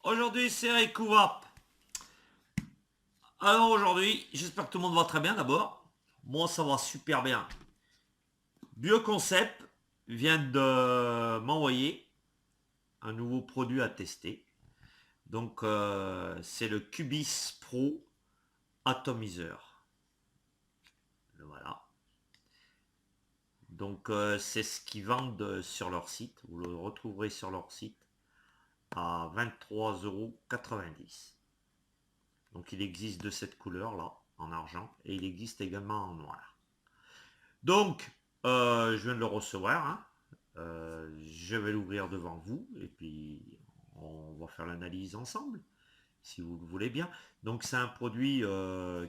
Aujourd'hui c'est Recouvap. Alors aujourd'hui, j'espère que tout le monde va très bien d'abord. Moi ça va super bien. Bioconcept vient de m'envoyer un nouveau produit à tester. Donc c'est le Cubis Pro Atomiseur. Voilà. Donc c'est ce qu'ils vendent sur leur site. Vous le retrouverez sur leur site à 23,90 €. Donc il existe de cette couleur là, en argent, et il existe également en noir. Donc, je viens de le recevoir, hein. Je vais l'ouvrir devant vous, et puis on va faire l'analyse ensemble, si vous le voulez bien. Donc c'est un produit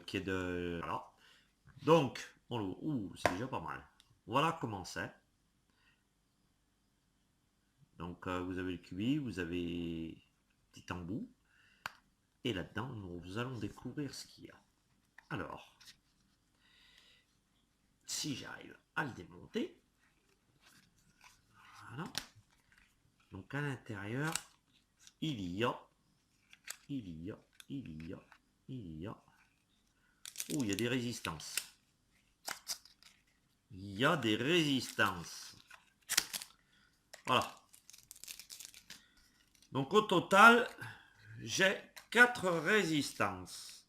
qui est de... Voilà. Donc, on l'ouvre. Ouh, c'est déjà pas mal. Voilà comment c'est. Donc vous avez le cubi, vous avez petit embout, et là-dedans, nous allons découvrir ce qu'il y a. Alors, si j'arrive à le démonter, voilà. Donc à l'intérieur, il y a, il y a, il y a, il y a. Oh, il y a des résistances. Il y a des résistances. Voilà. Donc au total, j'ai 4 résistances.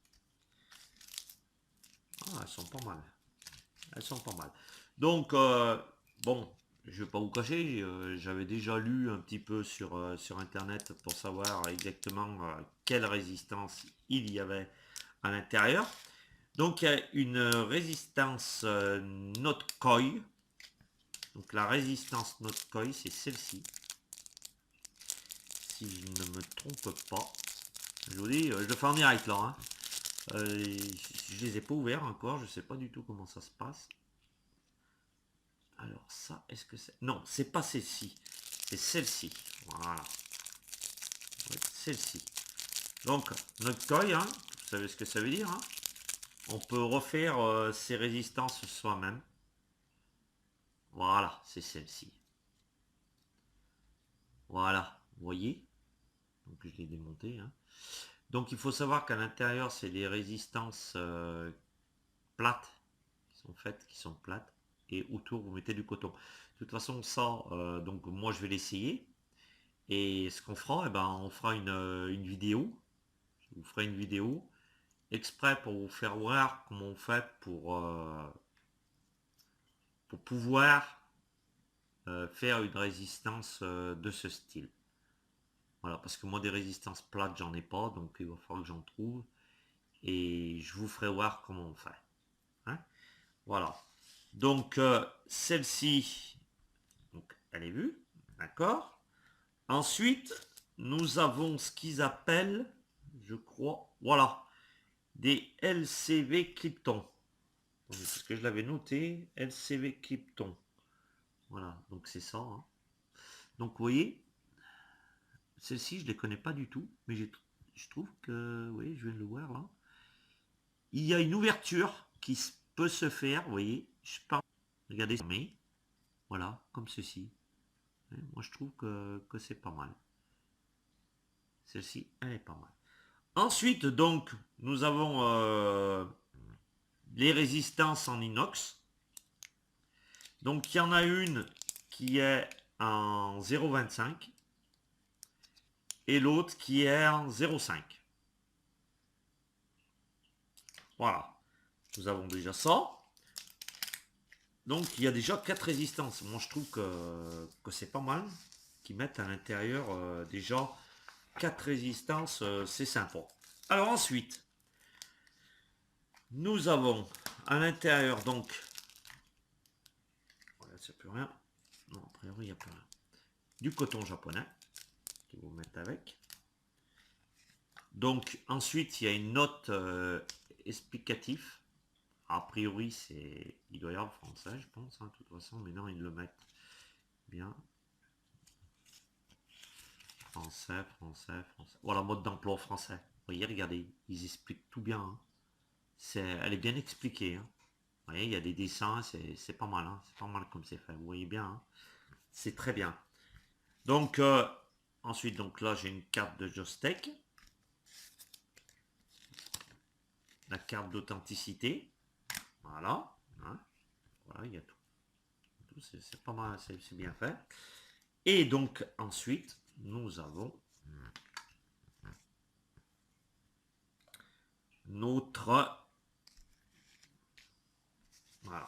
Ah, elles sont pas mal. Elles sont pas mal. Donc, bon, je vais pas vous cacher, j'avais déjà lu un petit peu sur Internet pour savoir exactement quelle résistance il y avait à l'intérieur. Donc, il y a une résistance Notcoy. Donc, la résistance Notcoy, c'est celle-ci. Si je ne me trompe pas. Je vous dis, je le fais en direct là, hein. Je les ai pas ouverts encore, je sais pas du tout comment ça se passe. Alors ça, est-ce que c'est... Non, c'est pas celle-ci. C'est celle-ci. Voilà. Ouais, celle-ci. Donc, notre coil, hein, vous savez ce que ça veut dire. Hein, on peut refaire ces résistances soi-même. Voilà, c'est celle-ci. Voilà, vous voyez. Donc je l'ai démonté. Hein. Donc il faut savoir qu'à l'intérieur, c'est des résistances plates qui sont faites, qui sont plates. Et autour, vous mettez du coton. De toute façon, ça, donc moi je vais l'essayer. Et ce qu'on fera, eh ben, on fera une vidéo. Je vous ferai une vidéo exprès pour vous faire voir comment on fait pour pouvoir faire une résistance de ce style. Voilà, parce que moi des résistances plates, j'en ai pas, donc il va falloir que j'en trouve. Et je vous ferai voir comment on fait. Hein, voilà. Donc celle-ci, donc, elle est vue, d'accord. Ensuite, nous avons ce qu'ils appellent, je crois, voilà, des LCV Krypton. Parce que je l'avais noté, LCV Krypton. Voilà, donc c'est ça. Hein. Donc vous voyez, celles-ci, je ne les connais pas du tout, mais je trouve que, oui, je viens de le voir là. Il y a une ouverture qui peut se faire, vous voyez, je parle, regardez, mais voilà, comme ceci. Moi, je trouve que c'est pas mal. Celle-ci, elle est pas mal. Ensuite, donc, nous avons les résistances en inox. Donc, il y en a une qui est en 0,25 et l'autre qui est en 0,5. Voilà. Nous avons déjà ça. Donc, il y a déjà 4 résistances. Moi, je trouve que c'est pas mal qu'ils mettent à l'intérieur déjà 4 résistances. C'est sympa. Alors ensuite, nous avons à l'intérieur donc... Voilà, c'est plus rien. Non, a priori, il n'y a plus rien. Du coton japonais qu'ils vous mettent avec. Donc ensuite, il y a une note explicative. A priori, il doit y avoir français, je pense, hein, de toute façon, mais non, ils le mettent bien. Français, français, français. Voilà, mode d'emploi français. Vous voyez, regardez, ils expliquent tout bien. Hein. Elle est bien expliquée. Hein. Vous voyez, il y a des dessins, c'est pas mal. Hein. C'est pas mal comme c'est fait. Vous voyez bien. Hein. C'est très bien. Donc, Ensuite, donc là, j'ai une carte de Jostech. La carte d'authenticité. Voilà. Hein. Voilà, il y a tout. C'est pas mal, c'est bien fait. Et donc, ensuite, nous avons notre... Voilà.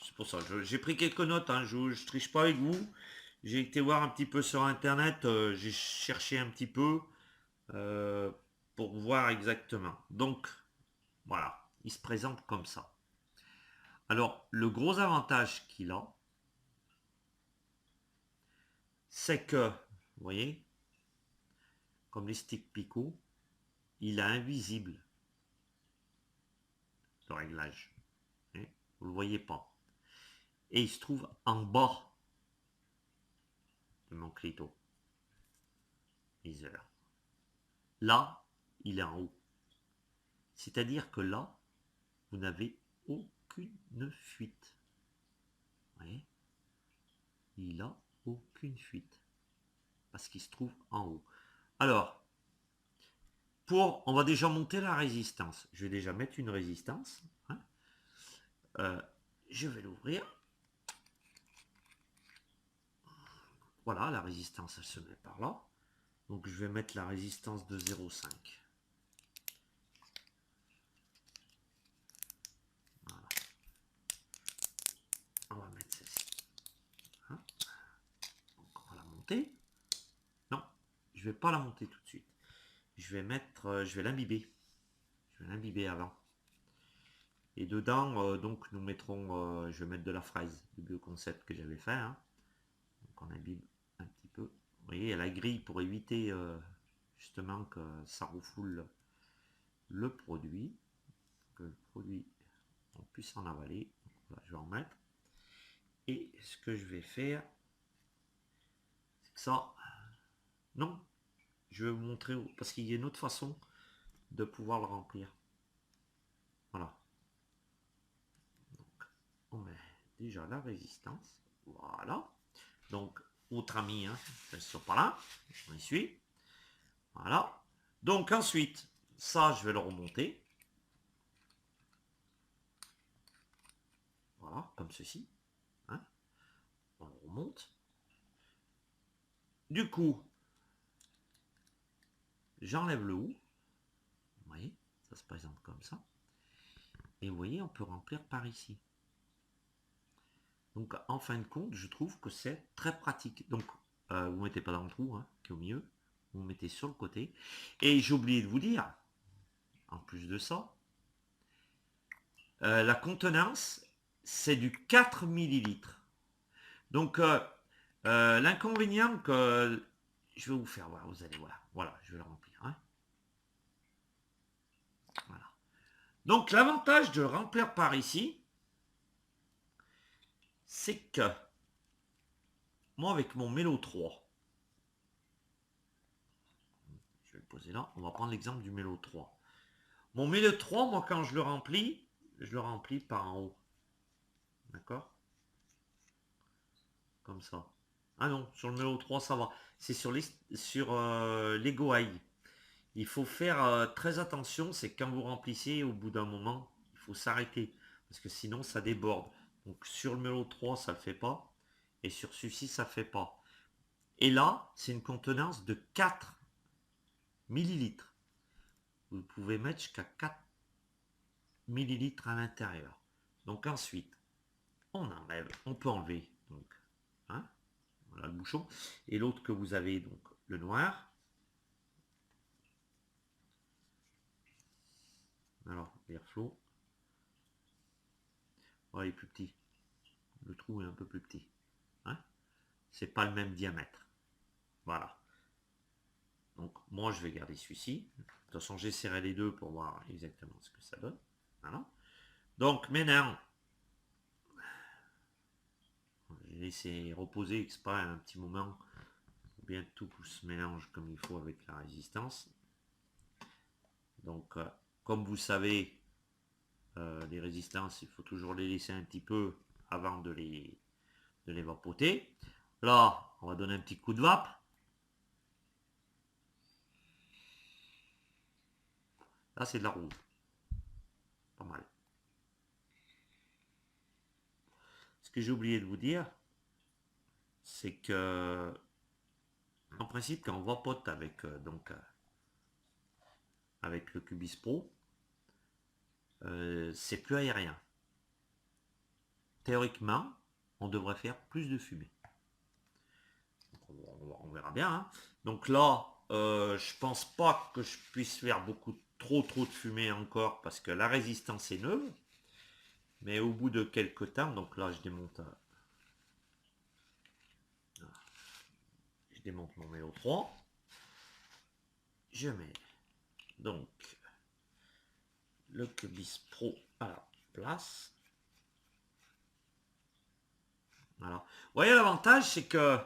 C'est pour ça, j'ai pris quelques notes, hein, je triche pas avec vous. J'ai été voir un petit peu sur internet, j'ai cherché un petit peu euh, pour voir exactement. Donc, voilà, il se présente comme ça. Alors, le gros avantage qu'il a, c'est que, vous voyez, comme les sticks Pico, il est invisible, le réglage. Hein, vous ne le voyez pas. Et il se trouve en bas de mon clito. Viseur. Là, il est en haut. C'est-à-dire que là, vous n'avez aucune fuite. Vous voyez, il n'a aucune fuite. Parce qu'il se trouve en haut. Alors, on va déjà monter la résistance. Je vais déjà mettre une résistance. Hein. Je vais l'ouvrir. Voilà, la résistance, elle se met par là. Donc, je vais mettre la résistance de 0,5. Voilà. On va mettre celle-ci. Hein. Donc, on va la monter. Non, je vais pas la monter tout de suite. Je vais l'imbiber. Je vais l'imbiber avant. Et dedans, donc nous mettrons, je vais mettre de la fraise, du bioconcept que j'avais fait. Hein. Donc on imbibe un petit peu. Vous voyez, à la grille pour éviter justement que ça refoule le produit, que le produit on puisse en avaler. Donc, voilà, je vais en mettre. Et ce que je vais faire, c'est que ça, non, je vais vous montrer parce qu'il y a une autre façon de pouvoir le remplir. Voilà. Donc on met déjà la résistance. Voilà. Donc, autre ami, hein, je suis par là, on y suit. Voilà. Donc ensuite, ça, je vais le remonter. Voilà, comme ceci. Hein. On le remonte. Du coup, j'enlève le haut. Vous voyez, ça se présente comme ça. Et vous voyez, on peut remplir par ici. Donc, en fin de compte, je trouve que c'est très pratique. Donc, vous ne mettez pas dans le trou, hein, qui est au milieu. Vous mettez sur le côté. Et j'ai oublié de vous dire, en plus de ça, la contenance, c'est du 4 millilitres. Donc, l'inconvénient que je vais vous faire voir, vous allez voir. Voilà, je vais le remplir. Hein. Voilà. Donc, l'avantage de le remplir par ici, c'est que moi, avec mon Mélo 3, je vais le poser là, on va prendre l'exemple du Mélo 3. Mon Mélo 3, moi, quand je le remplis par en haut. D'accord? Comme ça. Ah non, sur le Mélo 3, ça va. C'est sur l'Ego Eye. Il faut faire très attention, c'est quand vous remplissez, au bout d'un moment, il faut s'arrêter. Parce que sinon, ça déborde. Donc sur le Mélo 3, ça ne le fait pas. Et sur celui-ci, ça ne fait pas. Et là, c'est une contenance de 4 millilitres. Vous pouvez mettre jusqu'à 4 millilitres à l'intérieur. Donc ensuite, on enlève, on peut enlever. Donc, hein, voilà le bouchon. Et l'autre que vous avez, donc le noir. Alors, l'airflow. Voilà, il est plus petit. Le trou est un peu plus petit. Hein, c'est pas le même diamètre. Voilà. Donc moi je vais garder celui-ci. De toute façon j'ai serré les deux pour voir exactement ce que ça donne. Voilà. Donc maintenant, j'ai laissé reposer exprès un petit moment pour bien tout se mélange comme il faut avec la résistance. Donc comme vous savez, les résistances, il faut toujours les laisser un petit peu avant de les vapoter. Là, on va donner un petit coup de vape. Là, c'est de la rouge. Pas mal. Ce que j'ai oublié de vous dire, c'est que, en principe, quand on vapote avec, avec le Cubis Pro, c'est plus aérien. Théoriquement, on devrait faire plus de fumée. On verra bien. Hein. Donc là, je pense pas que je puisse faire trop de fumée encore parce que la résistance est neuve. Mais au bout de quelques temps, donc là je démonte mon mélo 3. Je mets donc le Cubis Pro à la place. Voilà. Vous voyez l'avantage, c'est que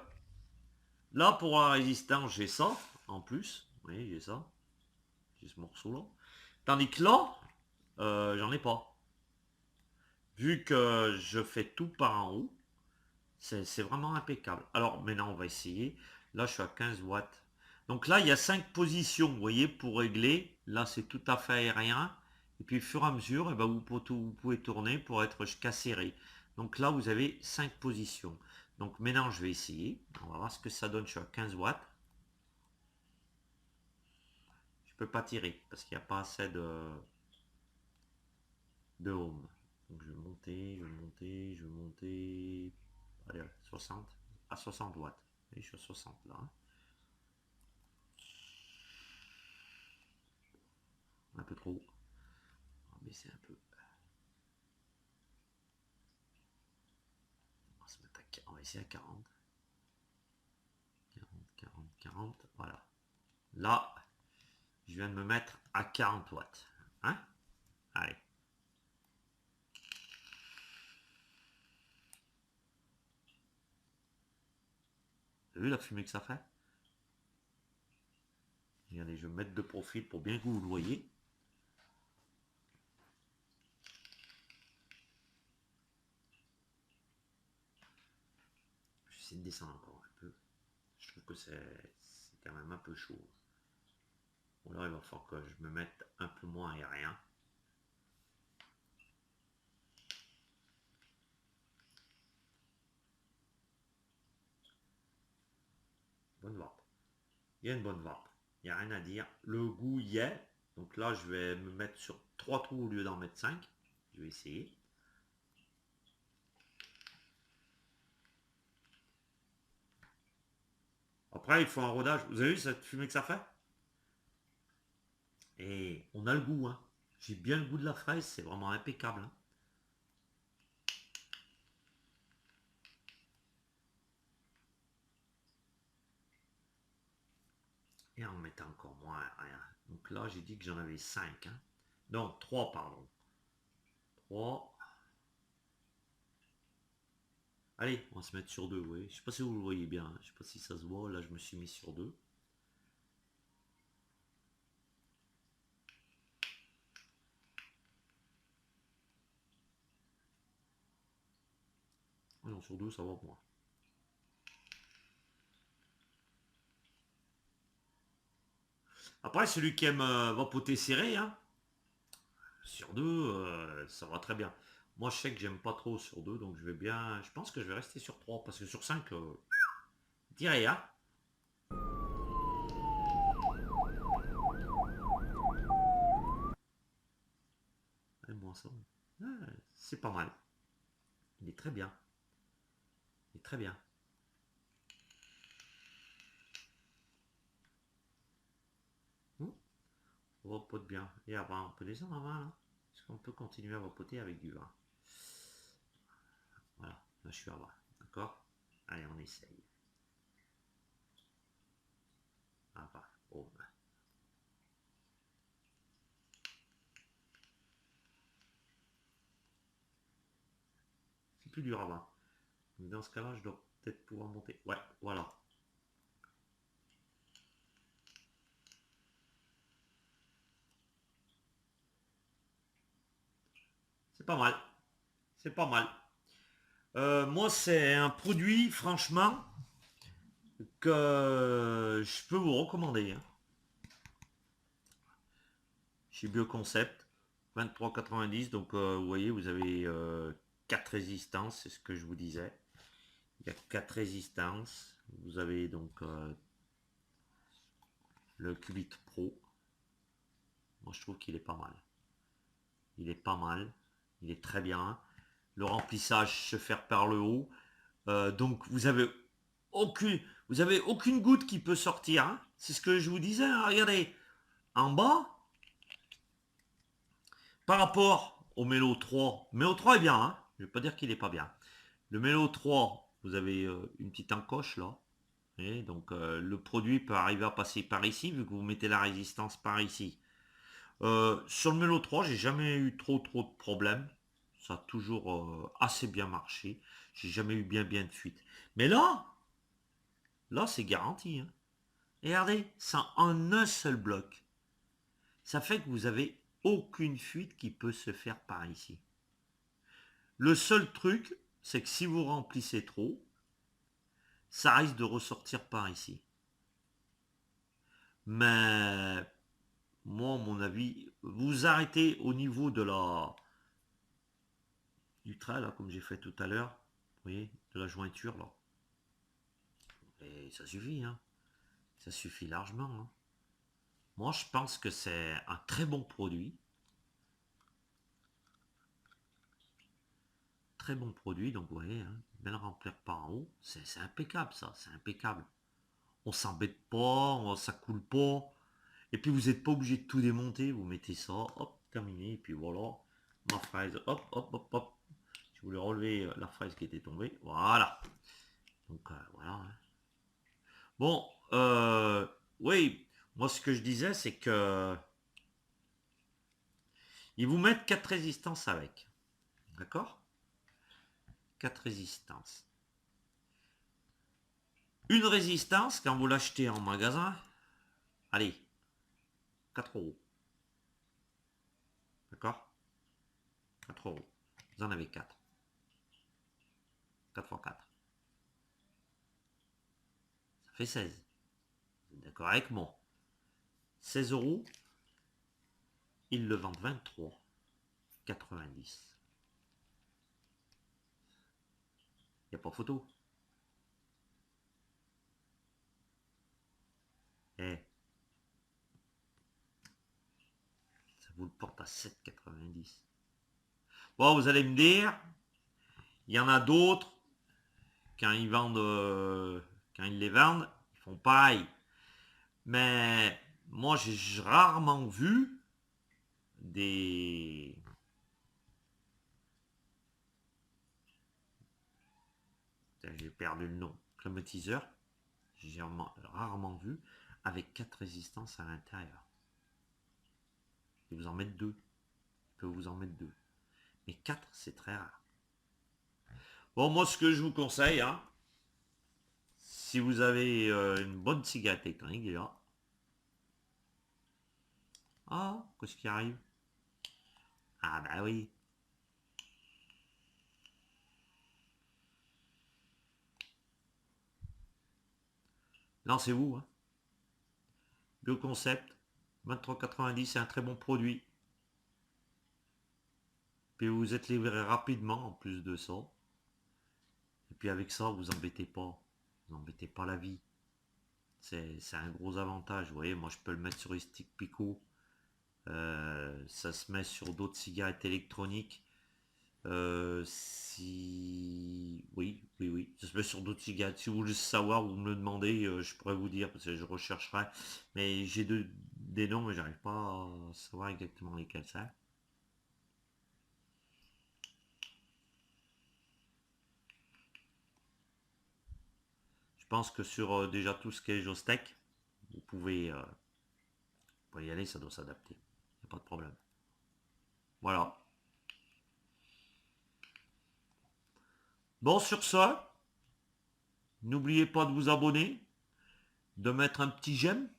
là pour la résistance, j'ai ça en plus. Vous voyez, j'ai ça. J'ai ce morceau là. Tandis que là, j'en ai pas. Vu que je fais tout par en haut, c'est vraiment impeccable. Alors maintenant, on va essayer. Là, je suis à 15 watts. Donc là, il y a 5 positions, vous voyez, pour régler. Là, c'est tout à fait aérien. Et puis, au fur et à mesure, eh ben, vous pouvez tourner pour être jusqu'à serré. Donc là, vous avez 5 positions. Donc maintenant, je vais essayer. On va voir ce que ça donne. Je suis à 15 watts. Je ne peux pas tirer parce qu'il n'y a pas assez de ohm. Donc je vais monter, je vais monter, je vais monter. Allez, 60. À 60 watts. Et je suis à 60 là. Hein. Un peu trop. On va baisser un peu. On va essayer à 40. 40. Voilà. Là, je viens de me mettre à 40 watts. Hein? Allez. Vous avez vu la fumée que ça fait? Regardez, je vais me mettre de profil pour bien que vous le voyez. Je vais essayer de descendre encore un peu. Je trouve que c'est quand même un peu chaud. Ou alors il va falloir que je me mette un peu moins aérien. Bonne vape. Il y a une bonne vape. Il n'y a rien à dire. Le goût y est. Donc là, je vais me mettre sur 3 trous au lieu d'en mettre 5. Je vais essayer. Après, il faut un rodage. Vous avez vu cette fumée que ça fait? Et on a le goût. Hein. J'ai bien le goût de la fraise. C'est vraiment impeccable. Hein. Et en mettant encore moins rien. Donc là, j'ai dit que j'en avais 5. Hein. Non, 3, pardon. 3. Allez, on va se mettre sur 2, oui. Je sais pas si vous le voyez bien. Je sais pas si ça se voit. Là, je me suis mis sur 2. Non, sur 2, ça va moins. Après, celui qui aime vapoter serré, hein, sur 2, ça va très bien. Moi, je sais que j'aime pas trop sur 2, donc je vais bien. Je pense que je vais rester sur 3, parce que sur 5, direz, hein. Allez-moi ça. Ah, c'est pas mal. Il est très bien. Il est très bien. On vapote bien. Et avant, on peut descendre avant, là. Est-ce qu'on peut continuer à vapoter avec du vin? Voilà, là je suis à 20. D'accord? Allez, on essaye. Ah bah, oh, bah. C'est plus dur à 20. Donc dans ce cas-là, je dois peut-être pouvoir monter. Ouais, voilà. C'est pas mal. C'est pas mal. Moi, c'est un produit, franchement, que je peux vous recommander. Hein. chez Bioconcept, 23,90. Donc vous voyez, vous avez 4 résistances, c'est ce que je vous disais. Il y a 4 résistances. Vous avez donc le Qubit Pro. Moi je trouve qu'il est pas mal. Il est pas mal. Il est très bien. Le remplissage se fait par le haut. Donc aucune, vous avez aucune goutte qui peut sortir. Hein. C'est ce que je vous disais. Hein. Regardez, en bas, par rapport au Melo 3, Melo 3 est bien. Hein. Je ne vais pas dire qu'il n'est pas bien. Le Melo 3, vous avez une petite encoche là. Et donc le produit peut arriver à passer par ici vu que vous mettez la résistance par ici. Sur le Melo 3, j'ai jamais eu trop de problèmes. Ça a toujours assez bien marché. J'ai jamais eu bien de fuite. Mais là c'est garanti. Hein. Et regardez, ça en un seul bloc. Ça fait que vous avez aucune fuite qui peut se faire par ici. Le seul truc, c'est que si vous remplissez trop, ça risque de ressortir par ici. Mais moi, à mon avis, vous arrêtez au niveau de du trait, là, comme j'ai fait tout à l'heure. Vous voyez, de la jointure, là. Et ça suffit, hein. Ça suffit largement. Hein. Moi, je pense que c'est un très bon produit. Très bon produit, donc vous voyez, hein, bien le remplir par en haut. C'est impeccable, ça. C'est impeccable. On s'embête pas, ça coule pas. Et puis, vous n'êtes pas obligé de tout démonter. Vous mettez ça, hop, terminé. Et puis voilà, ma fraise, hop. Je voulais relever la fraise qui était tombée. Voilà. Donc, voilà. Hein. Bon, oui, moi ce que je disais, c'est que ils vous mettent 4 résistances avec. D'accord? 4 résistances. Une résistance, quand vous l'achetez en magasin, allez, 4 euros. D'accord? 4 euros. Vous en avez 4. 4 x 4. Ça fait 16. Vous êtes d'accord avec moi? 16 euros, ils le vendent 23,90. Il n'y a pas photo. Eh, ça vous le porte à 7,90. Bon, vous allez me dire, il y en a d'autres, quand ils vendent, quand ils les vendent, ils font pareil. Mais moi, j'ai rarement vu des... J'ai perdu le nom. Climatiseur. J'ai rarement vu avec 4 résistances à l'intérieur. Ils vous en mettent 2. Ils peuvent vous en mettre 2. Mais 4, c'est très rare. Bon, moi, ce que je vous conseille, hein, si vous avez une bonne cigarette électronique déjà. Ah, qu'est-ce qui arrive? Ah bah oui. Lancez-vous. Hein. Bioconcept, 23,90, c'est un très bon produit. Puis vous êtes livré rapidement en plus de ça. Et puis avec ça, vous embêtez pas. Vous embêtez pas la vie. C'est un gros avantage. Vous voyez, moi je peux le mettre sur les sticks Pico. Ça se met sur d'autres cigarettes électroniques. Si... Oui. Ça se met sur d'autres cigarettes. Si vous voulez savoir, vous me le demandez, je pourrais vous dire, parce que je rechercherai. Mais j'ai des noms, mais j'arrive pas à savoir exactement lesquels c'est. Je pense que sur déjà tout ce qui est Jostec, vous pouvez y aller, ça doit s'adapter. Il n'y a pas de problème. Voilà. Bon, sur ça, n'oubliez pas de vous abonner, de mettre un petit j'aime.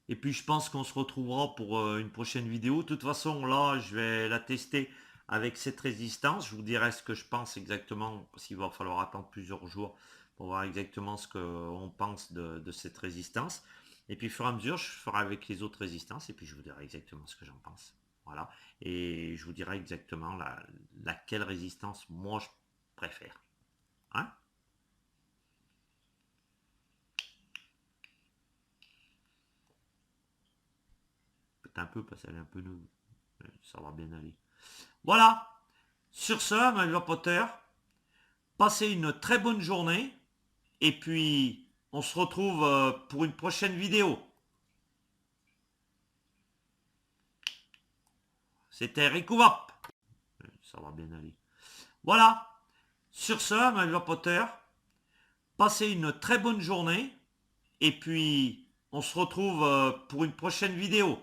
Et puis je pense qu'on se retrouvera pour une prochaine vidéo. De toute façon, là, je vais la tester avec cette résistance. Je vous dirai ce que je pense exactement, parce qu'il va falloir attendre plusieurs jours pour voir exactement ce qu'on pense de cette résistance. Et puis, au fur et à mesure, je ferai avec les autres résistances et puis je vous dirai exactement ce que j'en pense. Voilà. Et je vous dirai exactement laquelle résistance moi je préfère. Hein? Peut-être un peu parce qu'elle est un peu neuve. Ça va bien aller. Voilà. Sur ce, mes vapoteurs, passez une très bonne journée. Et puis, on se retrouve pour une prochaine vidéo. C'était Ricouvap. Ça va bien aller. Voilà. Sur ce, mes vapoteurs, passez une très bonne journée. Et puis, on se retrouve pour une prochaine vidéo.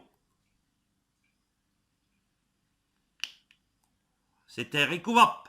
C'était Ricouvap.